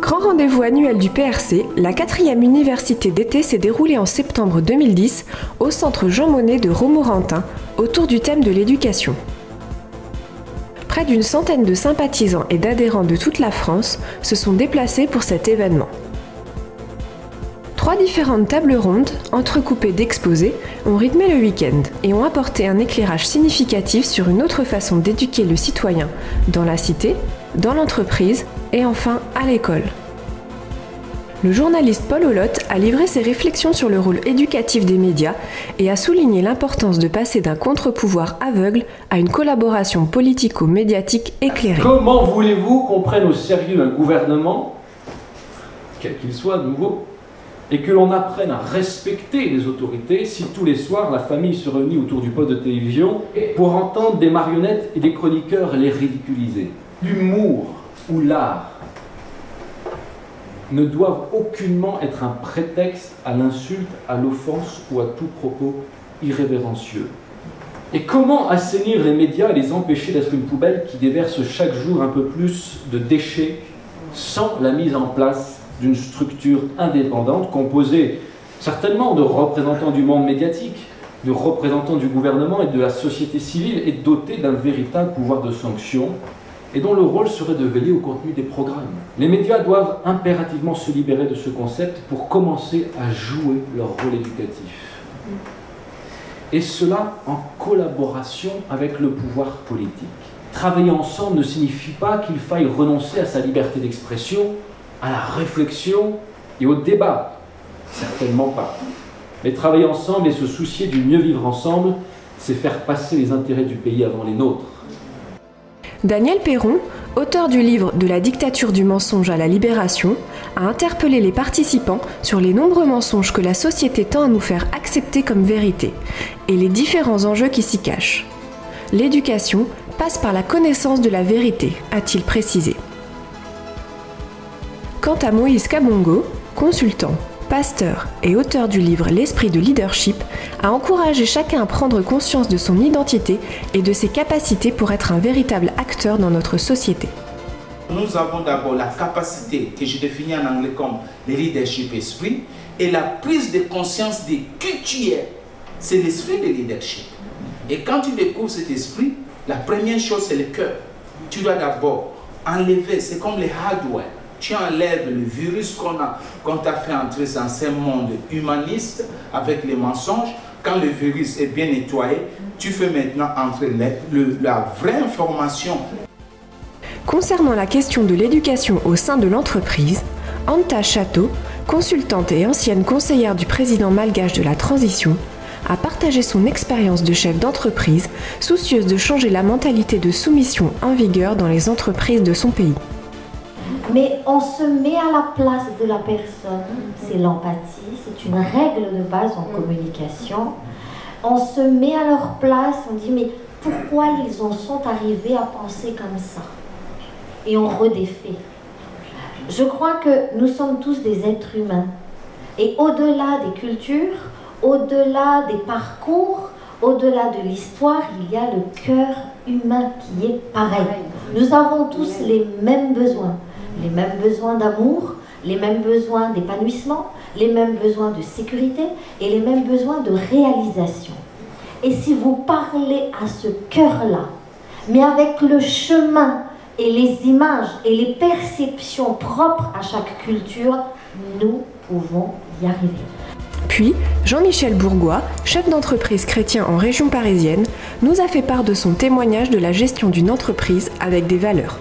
Grand rendez-vous annuel du PRC, la 4e université d'été s'est déroulée en septembre 2010 au centre Jean Monnet de Romorantin, autour du thème de l'éducation. Près d'une centaine de sympathisants et d'adhérents de toute la France se sont déplacés pour cet événement. 3 différentes tables rondes, entrecoupées d'exposés, ont rythmé le week-end et ont apporté un éclairage significatif sur une autre façon d'éduquer le citoyen dans la cité, dans l'entreprise et enfin à l'école. Le journaliste Paul Olotte a livré ses réflexions sur le rôle éducatif des médias et a souligné l'importance de passer d'un contre-pouvoir aveugle à une collaboration politico-médiatique éclairée. Comment voulez-vous qu'on prenne au sérieux un gouvernement, quel qu'il soit de nouveau, et que l'on apprenne à respecter les autorités si tous les soirs la famille se réunit autour du poste de télévision pour entendre des marionnettes et des chroniqueurs les ridiculiser? L'humour ou l'art ne doivent aucunement être un prétexte à l'insulte, à l'offense ou à tout propos irrévérencieux. Et comment assainir les médias et les empêcher d'être une poubelle qui déverse chaque jour un peu plus de déchets sans la mise en place d'une structure indépendante composée certainement de représentants du monde médiatique, de représentants du gouvernement et de la société civile et dotée d'un véritable pouvoir de sanction et dont le rôle serait de veiller au contenu des programmes. Les médias doivent impérativement se libérer de ce concept pour commencer à jouer leur rôle éducatif. Et cela en collaboration avec le pouvoir politique. Travailler ensemble ne signifie pas qu'il faille renoncer à sa liberté d'expression, à la réflexion et au débat. Certainement pas. Mais travailler ensemble et se soucier du mieux vivre ensemble, c'est faire passer les intérêts du pays avant les nôtres. Daniel Péron, auteur du livre « De la dictature du mensonge à la libération », a interpellé les participants sur les nombreux mensonges que la société tend à nous faire accepter comme vérité et les différents enjeux qui s'y cachent. L'éducation passe par la connaissance de la vérité, a-t-il précisé. Quant à Moïse Kabongo, consultant, pasteur et auteur du livre L'esprit de leadership, a encouragé chacun à prendre conscience de son identité et de ses capacités pour être un véritable acteur dans notre société. Nous avons d'abord la capacité, que je définis en anglais comme le leadership esprit, et la prise de conscience de qui tu es. C'est l'esprit de leadership. Et quand tu découvres cet esprit, la première chose c'est le cœur. Tu dois d'abord enlever, c'est comme les hardware. Tu enlèves le virus qu'on t'a fait entrer dans ce monde humaniste avec les mensonges. Quand le virus est bien nettoyé, tu fais maintenant entrer la vraie information. Concernant la question de l'éducation au sein de l'entreprise, Anta Chateau, consultante et ancienne conseillère du président malgache de la transition, a partagé son expérience de chef d'entreprise, soucieuse de changer la mentalité de soumission en vigueur dans les entreprises de son pays. Mais on se met à la place de la personne, c'est l'empathie, c'est une règle de base en communication. On se met à leur place, on dit mais pourquoi ils en sont arrivés à penser comme ça? Et on redéfait. Je crois que nous sommes tous des êtres humains. Et au-delà des cultures, au-delà des parcours, au-delà de l'histoire, il y a le cœur humain qui est pareil. Nous avons tous les mêmes besoins. Les mêmes besoins d'amour, les mêmes besoins d'épanouissement, les mêmes besoins de sécurité et les mêmes besoins de réalisation. Et si vous parlez à ce cœur-là, mais avec le chemin et les images et les perceptions propres à chaque culture, nous pouvons y arriver. Puis, Jean-Michel Bourgois, chef d'entreprise chrétien en région parisienne, nous a fait part de son témoignage de la gestion d'une entreprise avec des valeurs.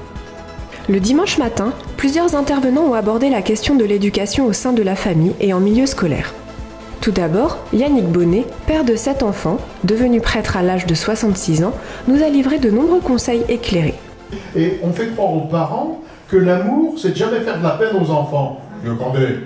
Le dimanche matin, plusieurs intervenants ont abordé la question de l'éducation au sein de la famille et en milieu scolaire. Tout d'abord, Yannick Bonnet, père de 7 enfants, devenu prêtre à l'âge de 66 ans, nous a livré de nombreux conseils éclairés. Et on fait croire aux parents que l'amour, c'est de jamais faire de la peine aux enfants. Attendez,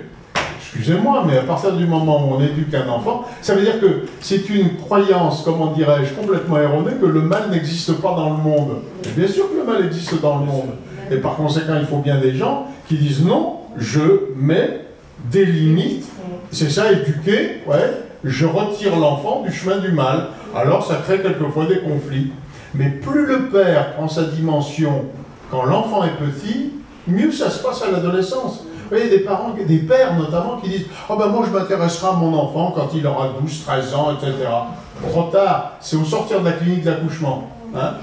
excusez-moi, mais à partir du moment où on éduque un enfant, ça veut dire que c'est une croyance, comment dirais-je, complètement erronée, que le mal n'existe pas dans le monde. Et bien sûr que le mal existe dans le monde. Et par conséquent, il faut bien des gens qui disent non, je mets des limites, c'est ça, éduquer, ouais, je retire l'enfant du chemin du mal. Alors ça crée quelquefois des conflits. Mais plus le père prend sa dimension quand l'enfant est petit, mieux ça se passe à l'adolescence. voyez, des parents, des pères notamment, qui disent « Oh ben moi je m'intéresserai à mon enfant quand il aura 12, 13 ans, etc. » Trop tard, c'est au sortir de la clinique d'accouchement. Hein.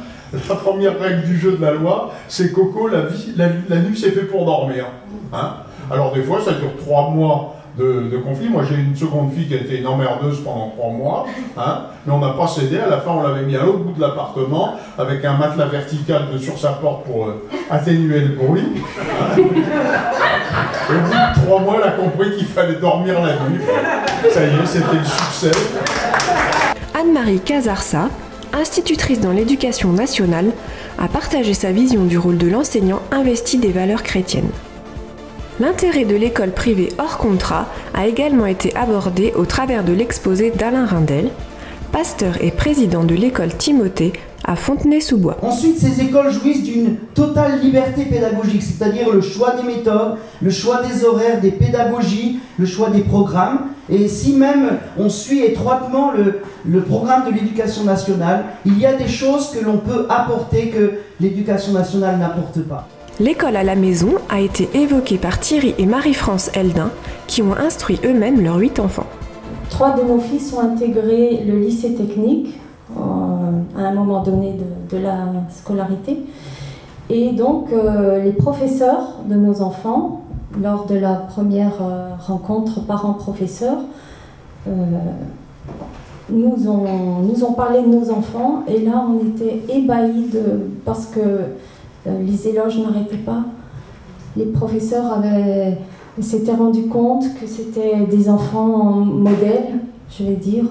La première règle du jeu de la loi, c'est Coco, la nuit c'est fait pour dormir. Hein. Alors des fois ça dure 3 mois de conflit. Moi j'ai une seconde fille qui a été une emmerdeuse pendant 3 mois, hein, mais on n'a pas cédé. À la fin on l'avait mis à l'autre bout de l'appartement avec un matelas vertical sur sa porte pour atténuer le bruit. Hein. Et au bout de 3 mois elle a compris qu'il fallait dormir la nuit. Ça y est, c'était le succès. Anne-Marie Casarsa, institutrice dans l'éducation nationale, a partagé sa vision du rôle de l'enseignant investi des valeurs chrétiennes. L'intérêt de l'école privée hors contrat a également été abordé au travers de l'exposé d'Alain Rindel, pasteur et président de l'école Timothée à Fontenay-sous-Bois. Ensuite, ces écoles jouissent d'une totale liberté pédagogique, c'est-à-dire le choix des méthodes, le choix des horaires, des pédagogies, le choix des programmes. Et si même on suit étroitement le programme de l'éducation nationale, il y a des choses que l'on peut apporter que l'éducation nationale n'apporte pas. L'école à la maison a été évoquée par Thierry et Marie-France Eldin, qui ont instruit eux-mêmes leurs 8 enfants. 3 de nos fils ont intégré le lycée technique à un moment donné de la scolarité. Et donc les professeurs de nos enfants, lors de la première rencontre parents-professeurs, nous ont parlé de nos enfants. Et là, on était ébahis parce que les éloges n'arrêtaient pas. Les professeurs s'étaient rendus compte que c'était des enfants modèles, je vais dire,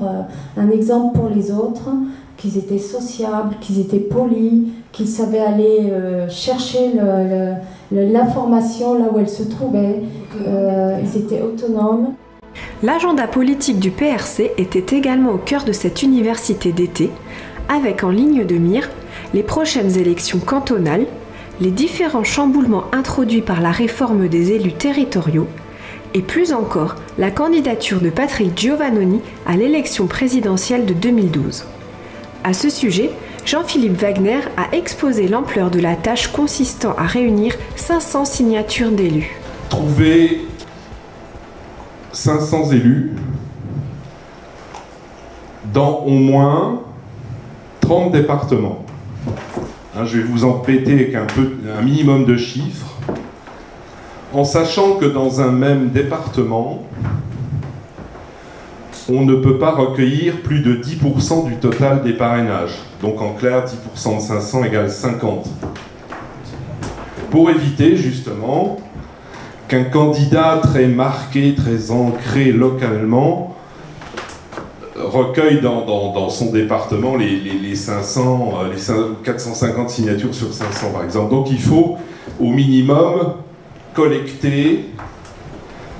un exemple pour les autres, qu'ils étaient sociables, qu'ils étaient polis, qu'ils savaient aller chercher l'information là où elle se trouvait, ils étaient autonomes. L'agenda politique du PRC était également au cœur de cette université d'été, avec en ligne de mire les prochaines élections cantonales, les différents chamboulements introduits par la réforme des élus territoriaux, et plus encore la candidature de Patrick Giovannoni à l'élection présidentielle de 2012. À ce sujet, Jean-Philippe Wagner a exposé l'ampleur de la tâche consistant à réunir 500 signatures d'élus. Trouver 500 élus dans au moins 30 départements. Je vais vous embêter avec un minimum de chiffres, en sachant que dans un même département, on ne peut pas recueillir plus de 10% du total des parrainages. Donc en clair, 10% de 500 égale 50. Pour éviter justement qu'un candidat très marqué, très ancré localement, recueille dans son département les 450 signatures sur 500 par exemple. Donc il faut au minimum collecter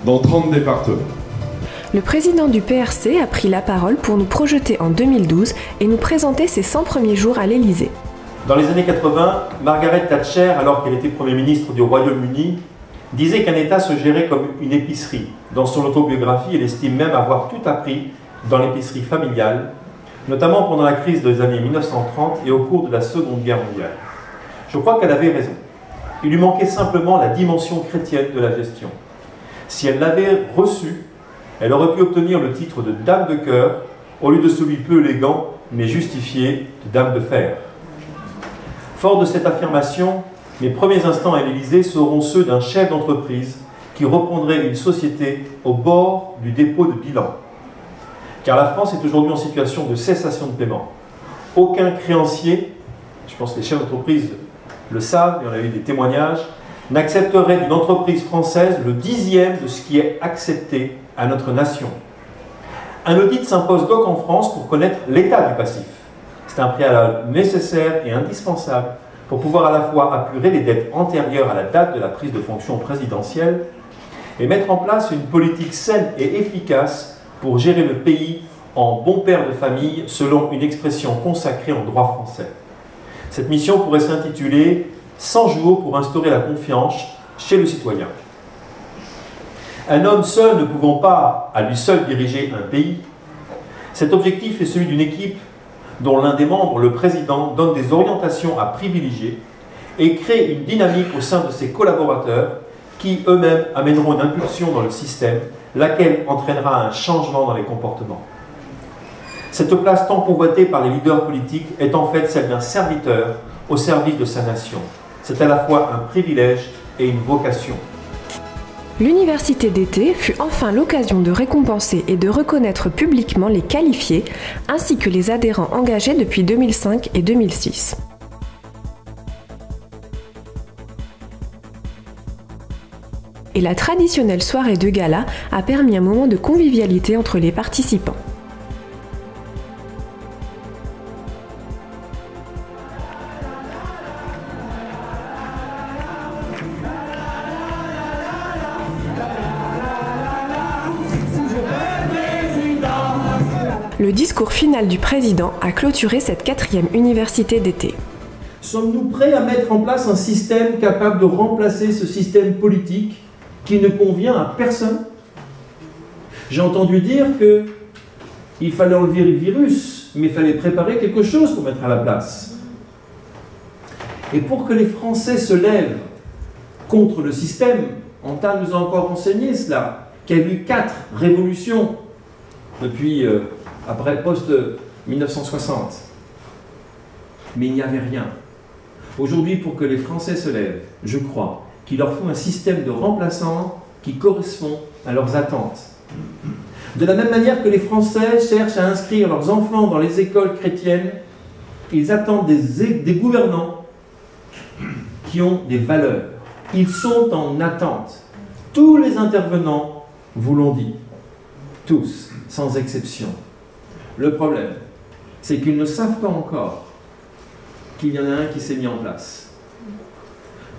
dans 30 départements. Le président du PRC a pris la parole pour nous projeter en 2012 et nous présenter ses 100 premiers jours à l'Élysée. Dans les années 80, Margaret Thatcher, alors qu'elle était Premier ministre du Royaume-Uni, disait qu'un État se gérait comme une épicerie. Dans son autobiographie, elle estime même avoir tout appris dans l'épicerie familiale, notamment pendant la crise des années 1930 et au cours de la Seconde Guerre mondiale. Je crois qu'elle avait raison. Il lui manquait simplement la dimension chrétienne de la gestion. Si elle l'avait reçue, elle aurait pu obtenir le titre de dame de cœur au lieu de celui peu élégant mais justifié de dame de fer. Fort de cette affirmation, mes premiers instants à l'Élysée seront ceux d'un chef d'entreprise qui reprendrait une société au bord du dépôt de bilan. Car la France est aujourd'hui en situation de cessation de paiement. Aucun créancier, je pense que les chefs d'entreprise le savent, et on a eu des témoignages, n'accepterait d'une entreprise française le 10e de ce qui est accepté à notre nation. Un audit s'impose donc en France pour connaître l'état du passif. C'est un préalable nécessaire et indispensable pour pouvoir à la fois apurer les dettes antérieures à la date de la prise de fonction présidentielle et mettre en place une politique saine et efficace pour gérer le pays en bon père de famille, selon une expression consacrée en droit français. Cette mission pourrait s'intituler « 100 jours pour instaurer la confiance chez le citoyen ». Un homme seul ne pouvant pas à lui seul diriger un pays, cet objectif est celui d'une équipe dont l'un des membres, le président, donne des orientations à privilégier et crée une dynamique au sein de ses collaborateurs qui eux-mêmes amèneront une impulsion dans le système, laquelle entraînera un changement dans les comportements. Cette place tant convoitée par les leaders politiques est en fait celle d'un serviteur au service de sa nation. C'est à la fois un privilège et une vocation. L'université d'été fut enfin l'occasion de récompenser et de reconnaître publiquement les qualifiés, ainsi que les adhérents engagés depuis 2005 et 2006. Et la traditionnelle soirée de gala a permis un moment de convivialité entre les participants. Le discours final du président a clôturé cette 4e université d'été. Sommes-nous prêts à mettre en place un système capable de remplacer ce système politique qui ne convient à personne? J'ai entendu dire qu'il fallait enlever le virus, mais il fallait préparer quelque chose pour mettre à la place. Et pour que les Français se lèvent contre le système, Anta nous a encore enseigné cela, qu'il y a eu 4 révolutions depuis après post-1960. Mais il n'y avait rien. Aujourd'hui, pour que les Français se lèvent, je crois qu'il leur faut un système de remplaçants qui correspond à leurs attentes. De la même manière que les Français cherchent à inscrire leurs enfants dans les écoles chrétiennes, ils attendent des gouvernants qui ont des valeurs. Ils sont en attente. Tous les intervenants vous l'ont dit. Tous, sans exception. Le problème, c'est qu'ils ne savent pas encore qu'il y en a un qui s'est mis en place.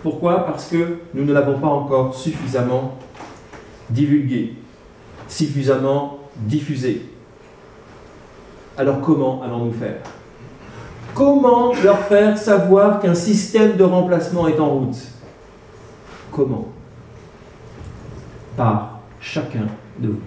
Pourquoi? Parce que nous ne l'avons pas encore suffisamment divulgué, suffisamment diffusé. Alors comment allons-nous faire? Comment leur faire savoir qu'un système de remplacement est en route? Comment? Par chacun de vous.